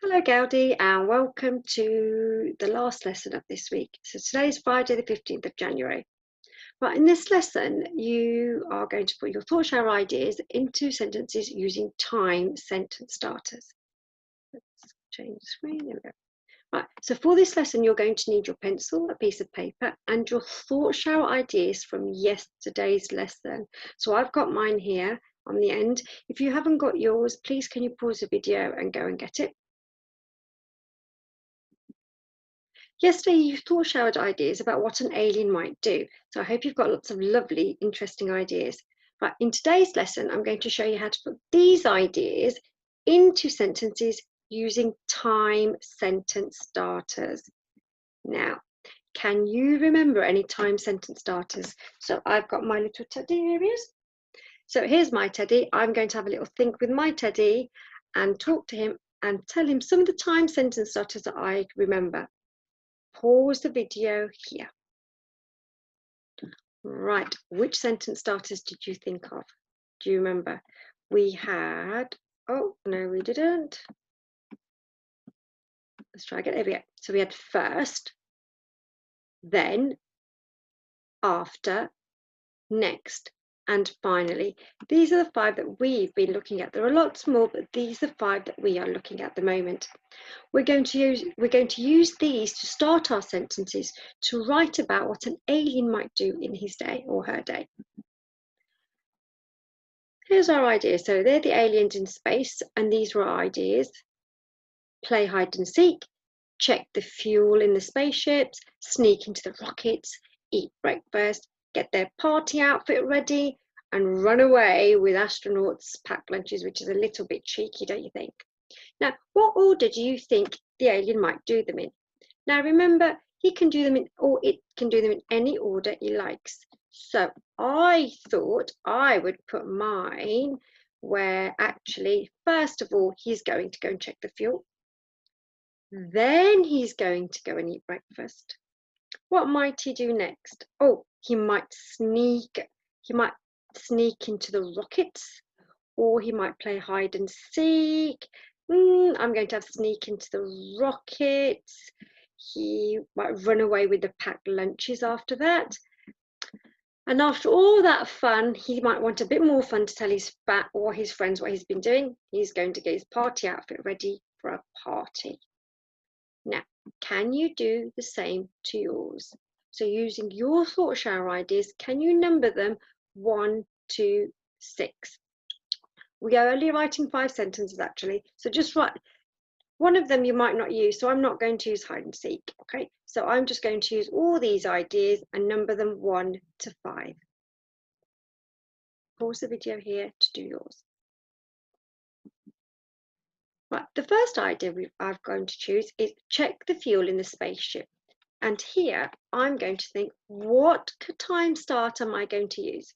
Hello, Gaudi, and welcome to the last lesson of this week. So today is Friday, the 15th of January. Right, in this lesson, you are going to put your thought shower ideas into sentences using time sentence starters. Let's change the screen. There we go. Right, so for this lesson, you're going to need your pencil, a piece of paper, and your thought shower ideas from yesterday's lesson. So I've got mine here on the end. If you haven't got yours, please can you pause the video and go and get it? Yesterday, you thought showered ideas about what an alien might do. So I hope you've got lots of lovely, interesting ideas. Right, in today's lesson, I'm going to show you how to put these ideas into sentences using time sentence starters. Now, can you remember any time sentence starters? So I've got my little teddy areas. So here's my teddy. I'm going to have a little think with my teddy and talk to him and tell him some of the time sentence starters that I remember. Pause the video here. Right, which sentence starters did you think of? Do you remember? We had, oh, no, we didn't. Let's try again. There we go. So we had first, then, after, next, and finally. These are the 5 that we've been looking at. There are lots more, but these are the 5 that we are looking at the moment. We're going to use these to start our sentences to write about what an alien might do in his day or her day. Here's our ideas. So they're the aliens in space, and these were our ideas. Play hide and seek, check the fuel in the spaceships, sneak into the rockets, eat breakfast, get their party outfit ready, and run away with astronauts' packed lunches, which is a little bit cheeky, don't you think? Now, what order do you think the alien might do them in? Now, remember, he can do them in, or it can do them in any order he likes. So I thought I would put mine where actually, first of all, he's going to go and check the fuel. Then he's going to go and eat breakfast. What might he do next? Oh, he might sneak into the rockets, or he might play hide and seek. I'm going to have sneak into the rockets. He might run away with the packed lunches after that. And after all that fun, he might want a bit more fun to tell his friends what he's been doing. He's going to get his party outfit ready for a party. Now, can you do the same to yours? So using your thought shower ideas, can you number them 1 to 6? We are only writing 5 sentences actually, so just write. One of them you might not use, so I'm not going to use hide and seek, okay? So I'm just going to use all these ideas and number them 1 to 5. Pause the video here to do yours. Right, the first idea I'm going to choose is check the fuel in the spaceship. And here I'm going to think, what time start am I going to use?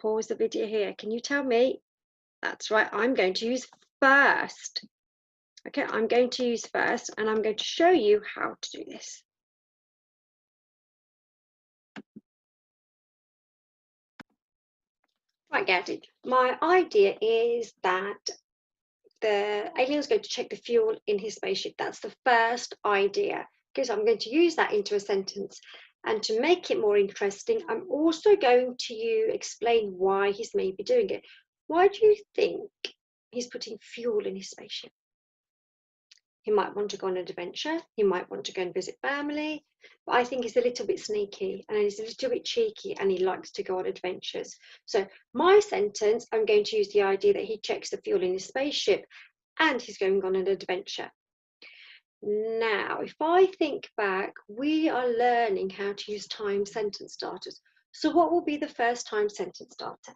Pause the video here. Can you tell me? That's right, I'm going to use first. Okay, I'm going to use first, and I'm going to show you how to do this. Right, Gaudi, my idea is that the alien is going to check the fuel in his spaceship. That's the first idea. Okay, so I'm going to use that into a sentence. And to make it more interesting, I'm also going to explain why he's maybe doing it. Why do you think he's putting fuel in his spaceship? He might want to go on an adventure. He might want to go and visit family. But I think he's a little bit sneaky and he's a little bit cheeky and he likes to go on adventures. So my sentence, I'm going to use the idea that he checks the fuel in his spaceship and he's going on an adventure. Now, if I think back, we are learning how to use time sentence starters. So what will be the first time sentence starter?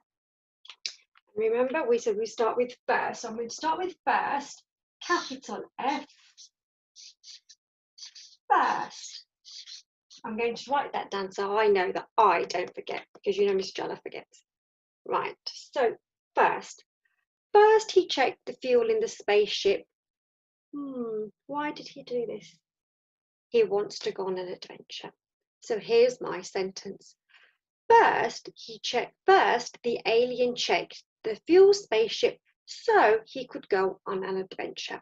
Remember, we said we start with first. So I'm going to start with first, capital F, first. I'm going to write that down so I know that I don't forget, because you know Miss Jalaf forgets. Right, so first he checked the fuel in the spaceship. Why did he do this? He wants to go on an adventure. So here's my sentence. First, the alien checked the fuel spaceship so he could go on an adventure.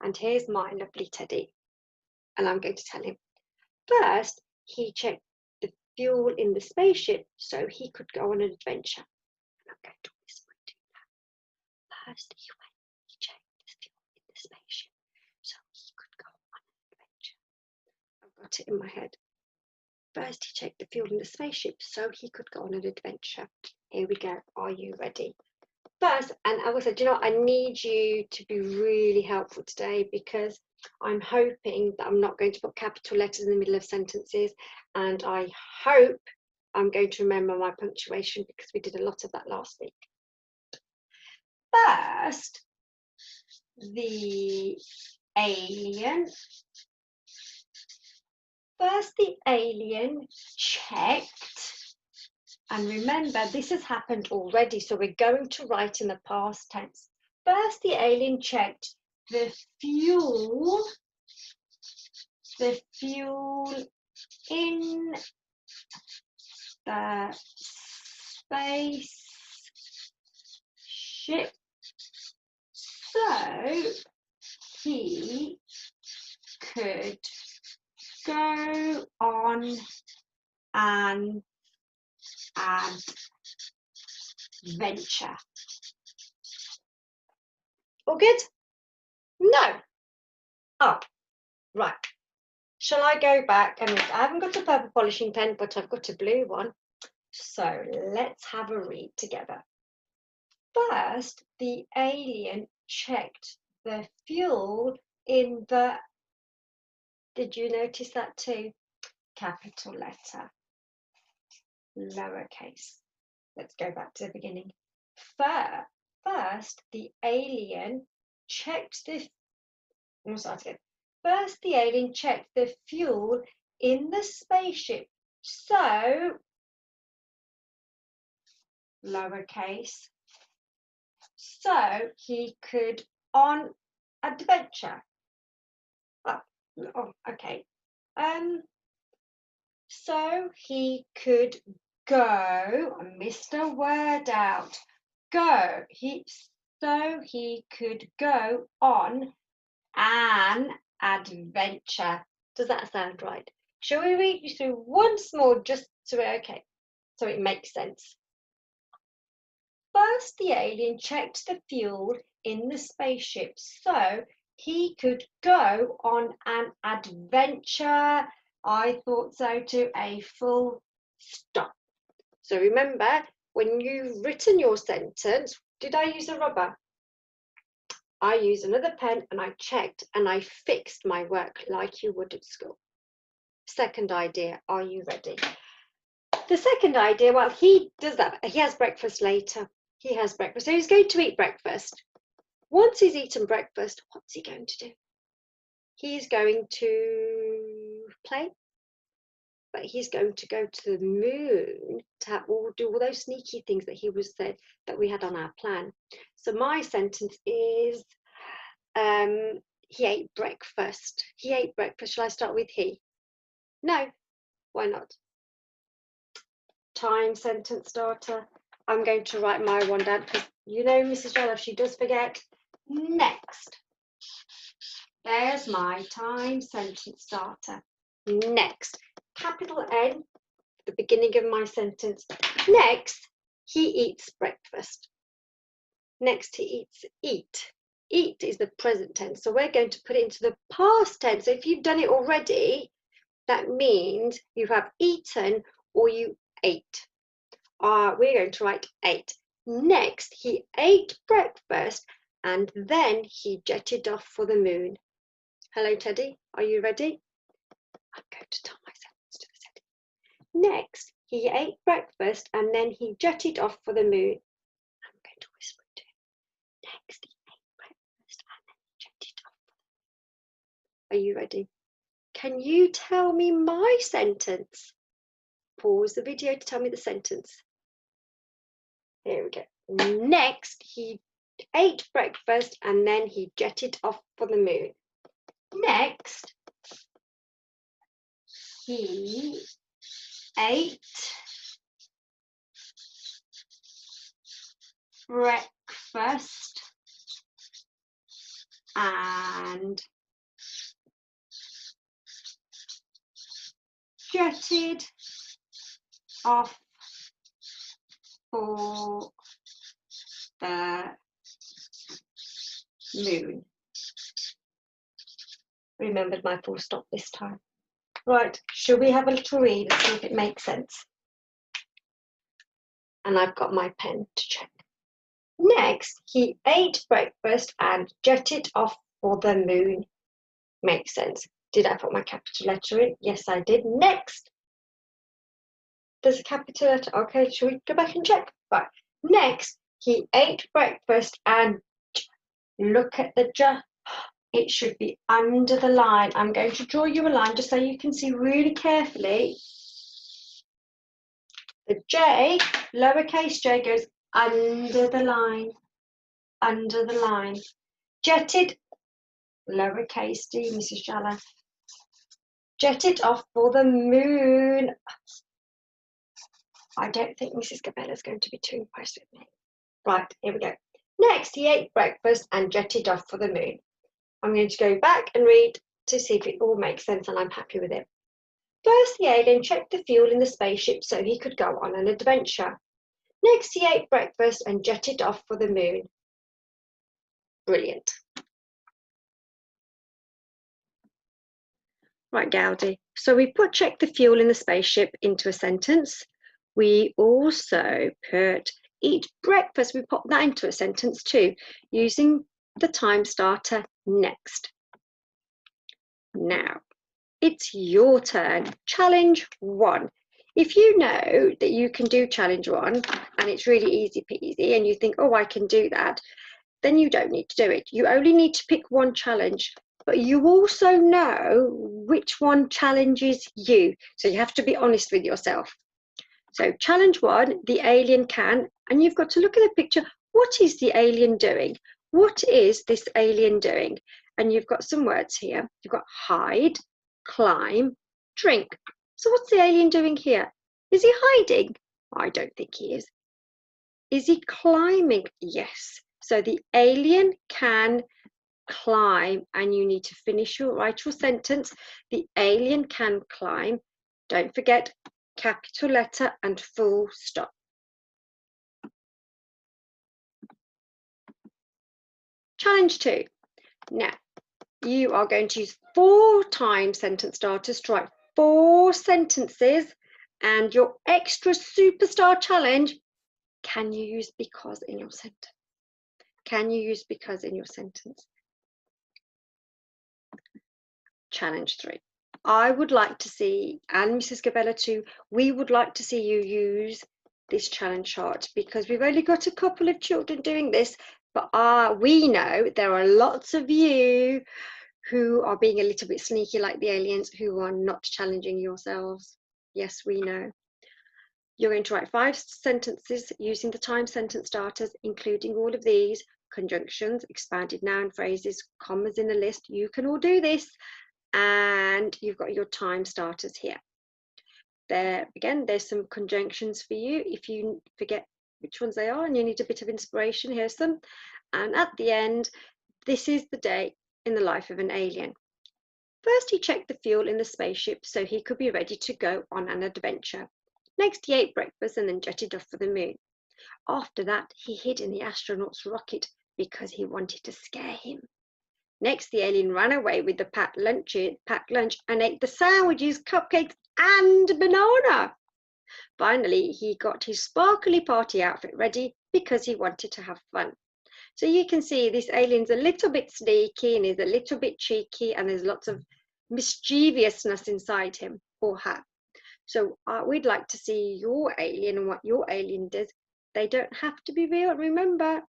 And here's my lovely Teddy. And I'm going to tell him. First, he checked the fuel in the spaceship so he could go on an adventure. And I'm going to whisper to that. First, he checked the fuel in the spaceship so he could go on an adventure. I've got it in my head. First, he checked the fuel in the spaceship so he could go on an adventure. Here we go. Are you ready? First, and I said, you know, I need you to be really helpful today because I'm hoping that I'm not going to put capital letters in the middle of sentences, and I hope I'm going to remember my punctuation because we did a lot of that last week. First, the alien checked, and remember this has happened already, so we're going to write in the past tense. First, the alien checked the fuel in the spaceship so he could go on an adventure. All good? No. Oh, right. Shall I go back? And I haven't got a purple polishing pen, but I've got a blue one. So let's have a read together. First, the alien checked the fuel in the, did you notice that too? Capital letter, lowercase. Let's go back to the beginning. First, the alien checked the, First, the alien checked the fuel in the spaceship so, lowercase, so he could on adventure. Oh, okay. So he could go. I missed a word out. Go. So he could go on an adventure. Does that sound right? Shall we read you through once more just so okay, so it makes sense? First, the alien checked the fuel in the spaceship so he could go on an adventure. I thought so too, a full stop. So remember, when you've written your sentence, did I use a rubber? I used another pen and I checked and I fixed my work like you would at school. Second idea, are you ready? The second idea, well, he does that. He has breakfast later. He has breakfast. So he's going to eat breakfast. Once he's eaten breakfast, what's he going to do? He's going to play, but he's going to go to the moon to do all those sneaky things that he was said that we had on our plan. So my sentence is, he ate breakfast. He ate breakfast. Shall I start with he? No, why not? Time sentence starter. I'm going to write my one down because you know Mrs. Jalaf, she does forget. Next. There's my time sentence starter. Next. Capital N, the beginning of my sentence. Next, he eats breakfast. Next, he eats eat. Eat is the present tense, so we're going to put it into the past tense. So if you've done it already, that means you have eaten or you ate. We're going to write ate. Next, he ate breakfast and then he jetted off for the moon. Hello, Teddy. Are you ready? I'm going to tell my sentence to the Teddy. Next, he ate breakfast and then he jetted off for the moon. I'm going to whisper to him. Next, he ate breakfast and then he jetted off for the moon. Are you ready? Can you tell me my sentence? Pause the video to tell me the sentence. Here we go. Next, he ate breakfast and then he jetted off for the moon. Next, he ate breakfast and and jetted off for the moon. Remembered my full stop this time. Right, shall we have a little read and see if it makes sense? And I've got my pen to check. Next, he ate breakfast and jetted off for the moon. Makes sense. Did I put my capital letter in? Yes, I did. Next, there's a capital letter. Okay, shall we go back and check? Right. Next, he ate breakfast and look at the j. It should be under the line. I'm going to draw you a line just so you can see really carefully. The J, lowercase j, goes under the line. Under the line. Jetted, lowercase d, Mrs. Jalaf. Jetted off for the moon. I don't think Mrs. Gabella's going to be too impressed with me. Right, here we go. Next, he ate breakfast and jetted off for the moon. I'm going to go back and read to see if it all makes sense and I'm happy with it. First, the alien checked the fuel in the spaceship so he could go on an adventure. Next, he ate breakfast and jetted off for the moon. Brilliant. Right, Gaudi. So we put check the fuel in the spaceship into a sentence. We also put eat breakfast. We put that into a sentence too, using the time starter next. Now, it's your turn. Challenge 1. If you know that you can do challenge 1 and it's really easy peasy and you think, oh, I can do that, then you don't need to do it. You only need to pick one challenge, but you also know which one challenges you. So you have to be honest with yourself. So challenge 1, the alien can, and you've got to look at the picture. What is the alien doing? What is this alien doing? And you've got some words here. You've got hide, climb, drink. So what's the alien doing here? Is he hiding? I don't think he is. Is he climbing? Yes. So the alien can climb, and you need to write your sentence. The alien can climb. Don't forget capital letter and full stop. Challenge 2. Now, you are going to use 4 time sentence starters to write 4 sentences, and your extra superstar challenge, can you use because in your sentence? Can you use because in your sentence? Challenge 3. I would like to see, and Mrs. Gabella too, we would like to see you use this challenge chart, because we've only got a couple of children doing this, but we know there are lots of you who are being a little bit sneaky like the aliens, who are not challenging yourselves. Yes, we know. You're going to write 5 sentences using the time sentence starters, including all of these: conjunctions, expanded noun phrases, commas in a list. You can all do this. And you've got your time starters here. There again, there's some conjunctions for you if you forget which ones they are and you need a bit of inspiration. Here's them. And at the end, this is the day in the life of an alien. First, he checked the fuel in the spaceship so he could be ready to go on an adventure. Next, he ate breakfast and then jetted off for the moon. After that, he hid in the astronaut's rocket because he wanted to scare him. Next, the alien ran away with the packed lunch and ate the sandwiches, cupcakes, and banana. Finally, he got his sparkly party outfit ready because he wanted to have fun. So you can see this alien's a little bit sneaky and is a little bit cheeky, and there's lots of mischievousness inside him or her. So we'd like to see your alien and what your alien does. They don't have to be real. Remember,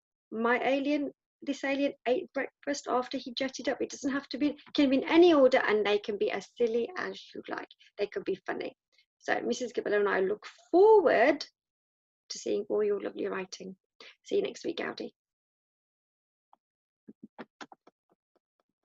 this alien ate breakfast after he jetted up. It doesn't have to be, can be in any order, and they can be as silly as you like. They could be funny. So Mrs. Gabella and I look forward to seeing all your lovely writing. See you next week, Gaudi.